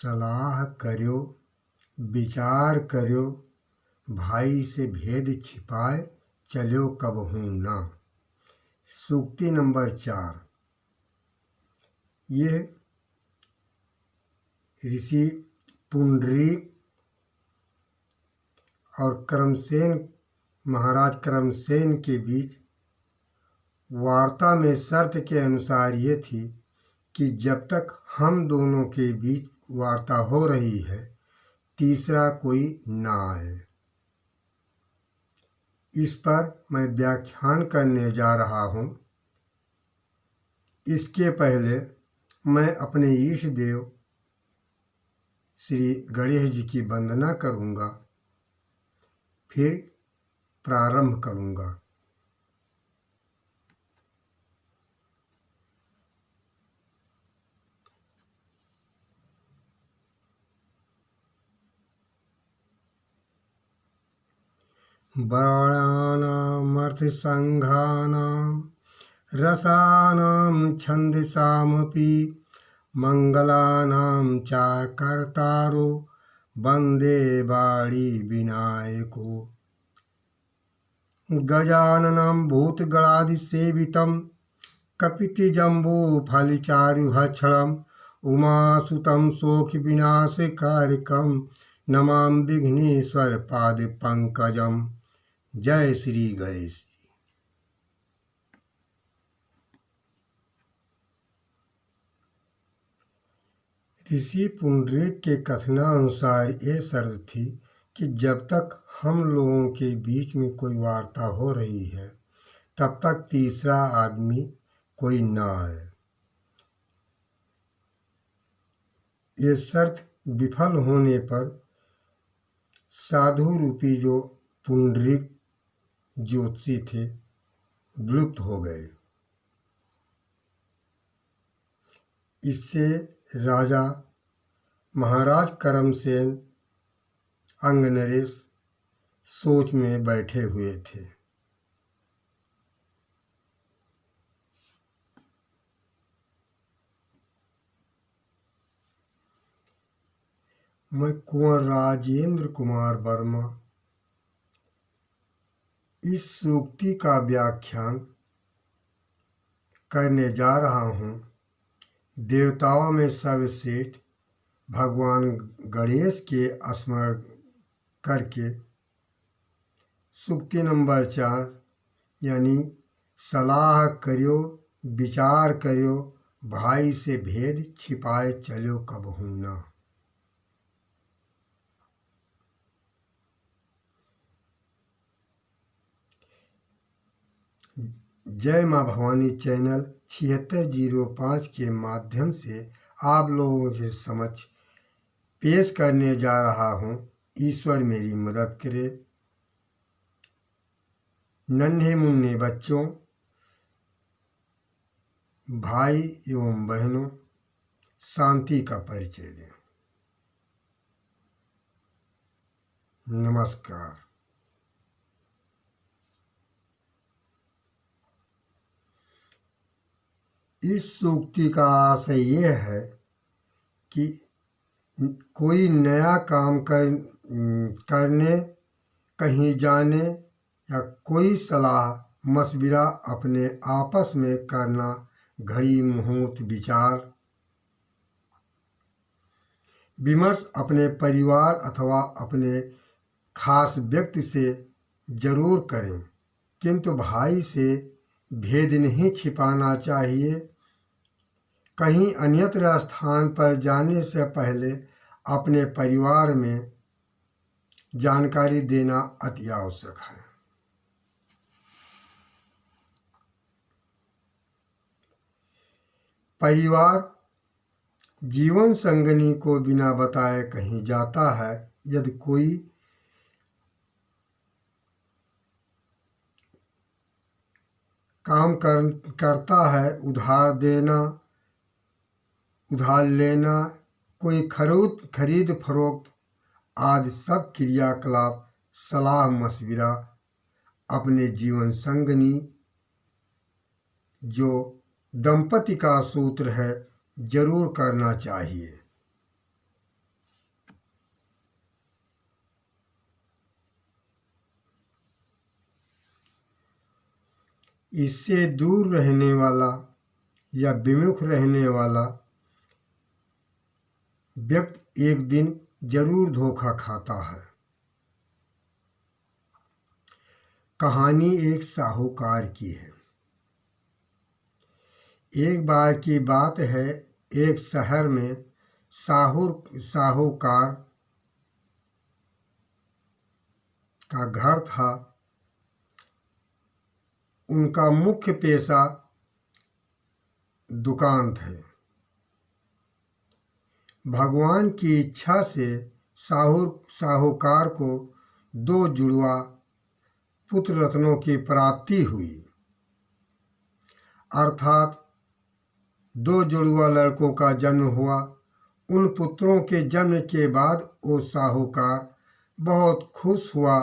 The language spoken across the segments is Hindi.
सलाह करो विचार करो, भाई से भेद छिपाए चलो कबहू ना। सूक्ति नंबर 4। ये ऋषि पुंडरीक और करमसेन, महाराज करमसेन के बीच वार्ता में शर्त के अनुसार ये थी कि जब तक हम दोनों के बीच वार्ता हो रही है तीसरा कोई ना आए। इस पर मैं व्याख्यान करने जा रहा हूँ। इसके पहले मैं अपने ईष्ट देव श्री गणेश जी की वंदना करूँगा, फिर प्रारंभ करूँगा। वर्णानामर्थसङ्घानां रसानां छन्दसामपि मङ्गलानां च कर्तारो वन्दे वाणी विनायको। गजाननं भूतगणादिसेवितं कपितजम्बूफलचारुभक्षणम् उमासुतं शोकविनाशकारकं नमामि विघ्नेश्वरपादपङ्कजम्। जय श्री गणेश। ऋषि पुंडरीक के कथनानुसार ये शर्त थी कि जब तक हम लोगों के बीच में कोई वार्ता हो रही है तब तक तीसरा आदमी कोई ना आए। ये शर्त विफल होने पर साधु रूपी जो पुंडरीक ज्योतिषी थे विलुप्त हो गए। इससे राजा महाराज करमसेन अंगनरेश सोच में बैठे हुए थे। मैं कुंवर राजेंद्र कुमार वर्मा इस सूक्ति का व्याख्यान करने जा रहा हूँ। देवताओं में सर्वश्रेष्ठ भगवान गणेश के स्मरण करके सूक्ति नंबर 4 यानी सलाह करो विचार करो, भाई से भेद छिपाए चलो कबहू ना। जय माँ भवानी चैनल 7605 के माध्यम से आप लोगों के समक्ष पेश करने जा रहा हूँ। ईश्वर मेरी मदद करे। नन्हे मुन्ने बच्चों, भाई एवं बहनों, शांति का परिचय दें। नमस्कार। इस सूक्ति का आशय ये है कि कोई नया काम करने, कहीं जाने या कोई सलाह मशविरा अपने आपस में करना, घड़ी मुहूर्त विचार विमर्श अपने परिवार अथवा अपने खास व्यक्ति से जरूर करें, किंतु भाई से भेद नहीं छिपाना चाहिए। कहीं अन्यत्र स्थान पर जाने से पहले अपने परिवार में जानकारी देना अति आवश्यक है। परिवार जीवन संगनी को बिना बताए कहीं जाता है। यदि कोई काम करता है, उधार देना, उधार लेना, कोई खरीद फरोख्त आदि सब क्रियाकलाप सलाह मशविरा अपने जीवन संगनी जो दंपति का सूत्र है जरूर करना चाहिए। इससे दूर रहने वाला या विमुख रहने वाला व्यक्ति एक दिन जरूर धोखा खाता है। कहानी एक साहूकार की है। एक बार की बात है, एक शहर में साहूकार का घर था। उनका मुख्य पेशा दुकान थे। भगवान की इच्छा से साहूकार को 2 जुड़वा पुत्र रत्नों की प्राप्ति हुई, अर्थात 2 जुड़वा लड़कों का जन्म हुआ। उन पुत्रों के जन्म के बाद वो साहूकार बहुत खुश हुआ।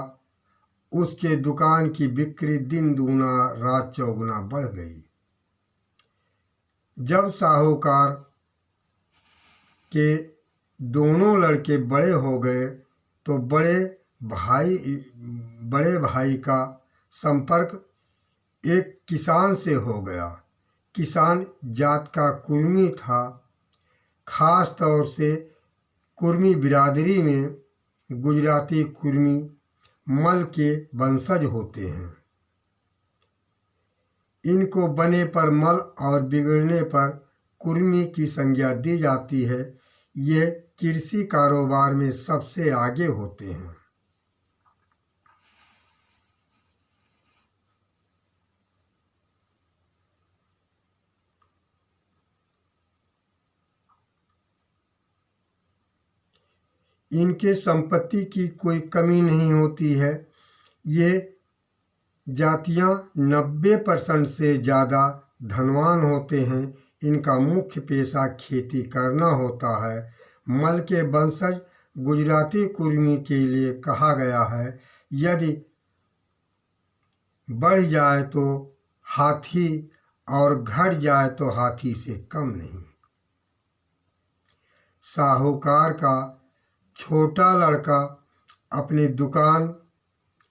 उसके दुकान की बिक्री दिन दूना रात चौगुना बढ़ गई। जब साहूकार के दोनों लड़के बड़े हो गए तो बड़े भाई का संपर्क एक किसान से हो गया। किसान जात का कुर्मी था। खास तौर से कुर्मी बिरादरी में गुजराती कुर्मी मल के वंशज होते हैं। इनको बने पर मल और बिगड़ने पर कुर्मी की संज्ञा दी जाती है। ये कृषि कारोबार में सबसे आगे होते हैं। इनके संपत्ति की कोई कमी नहीं होती है। ये जातियां 90% से ज़्यादा धनवान होते हैं। इनका मुख्य पेशा खेती करना होता है। मल के वंशज गुजराती कुर्मी के लिए कहा गया है, यदि बढ़ जाए तो हाथी और घट जाए तो हाथी से कम नहीं। साहूकार का छोटा लड़का अपनी दुकान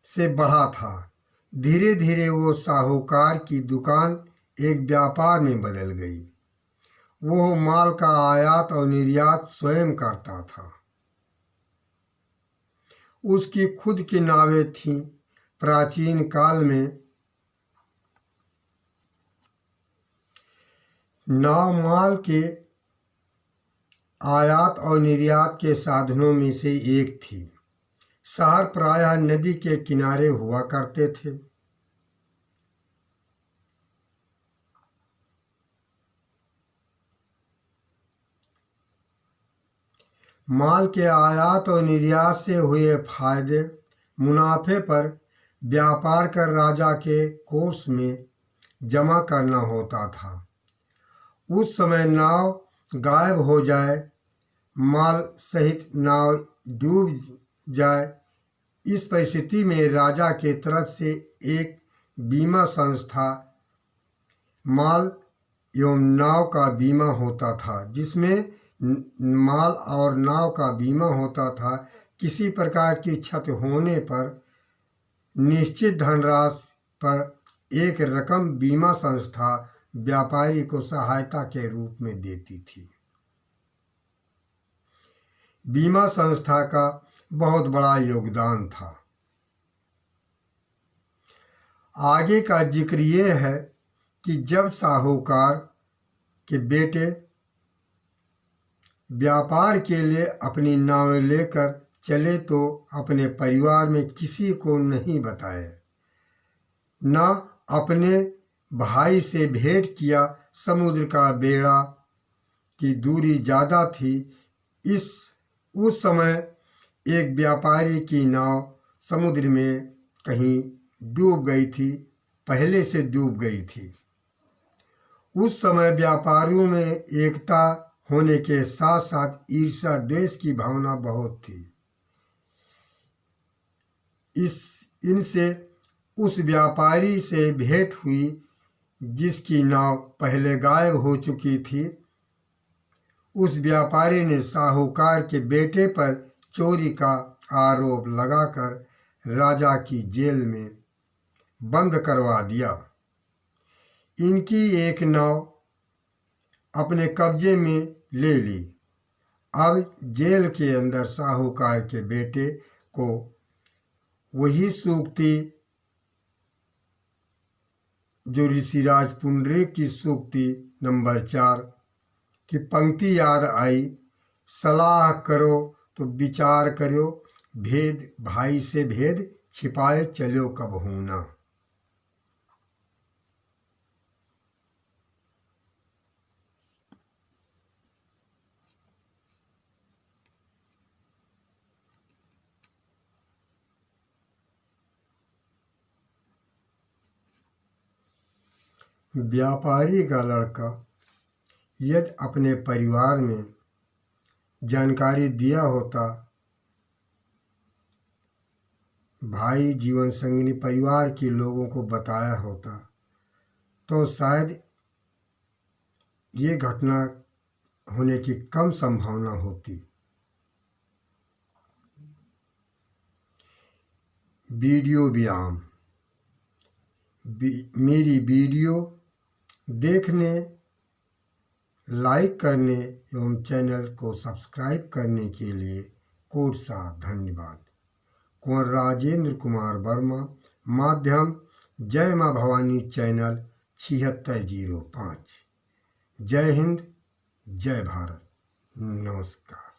से बढ़ा था। धीरे धीरे वो साहूकार की दुकान एक व्यापार में बदल गई। वो माल का आयात और निर्यात स्वयं करता था। उसकी खुद की नावें थीं। प्राचीन काल में नाव माल के आयात और निर्यात के साधनों में से एक थी। शहर प्रायः नदी के किनारे हुआ करते थे। माल के आयात और निर्यात से हुए फायदे मुनाफे पर व्यापार कर राजा के कोष में जमा करना होता था। उस समय नाव गायब हो जाए, माल सहित नाव डूब जाए, इस परिस्थिति में राजा के तरफ से एक बीमा संस्था माल एवं नाव का बीमा होता था, जिसमें माल और नाव का बीमा होता था। किसी प्रकार की क्षति होने पर निश्चित धनराशि पर एक रकम बीमा संस्था व्यापारी को सहायता के रूप में देती थी। बीमा संस्था का बहुत बड़ा योगदान था। आगे का जिक्र ये है कि जब साहूकार के बेटे व्यापार के लिए अपनी नावें लेकर चले तो अपने परिवार में किसी को नहीं बताए, न अपने भाई से भेंट किया। समुद्र का बेड़ा की दूरी ज़्यादा थी। उस समय एक व्यापारी की नाव समुद्र में कहीं डूब गई थी, पहले से डूब गई थी। उस समय व्यापारियों में एकता होने के साथ साथ ईर्ष्या द्वेष की भावना बहुत थी। इनसे उस व्यापारी से भेंट हुई जिसकी नाव पहले गायब हो चुकी थी। उस व्यापारी ने साहूकार के बेटे पर चोरी का आरोप लगाकर राजा की जेल में बंद करवा दिया। इनकी एक नाव अपने कब्जे में ले ली। अब जेल के अंदर साहूकार के बेटे को वही सूक्ति जो ऋषिराज पुंडरीक की सूक्ति नंबर 4 की पंक्ति याद आई, सलाह करो तो विचार करो, भेद भाई से भेद छिपाए चलो कब होना। व्यापारी का लड़का यदि अपने परिवार में जानकारी दिया होता, भाई जीवन संगिनी परिवार के लोगों को बताया होता, तो शायद ये घटना होने की कम संभावना होती। वीडियो व्यायाम। मेरी वीडियो देखने, लाइक करने एवं चैनल को सब्सक्राइब करने के लिए कोट सा धन्यवाद। कुंवर राजेंद्र कुमार वर्मा, माध्यम जय माँ भवानी चैनल 7605। जय हिंद, जय भारत, नमस्कार।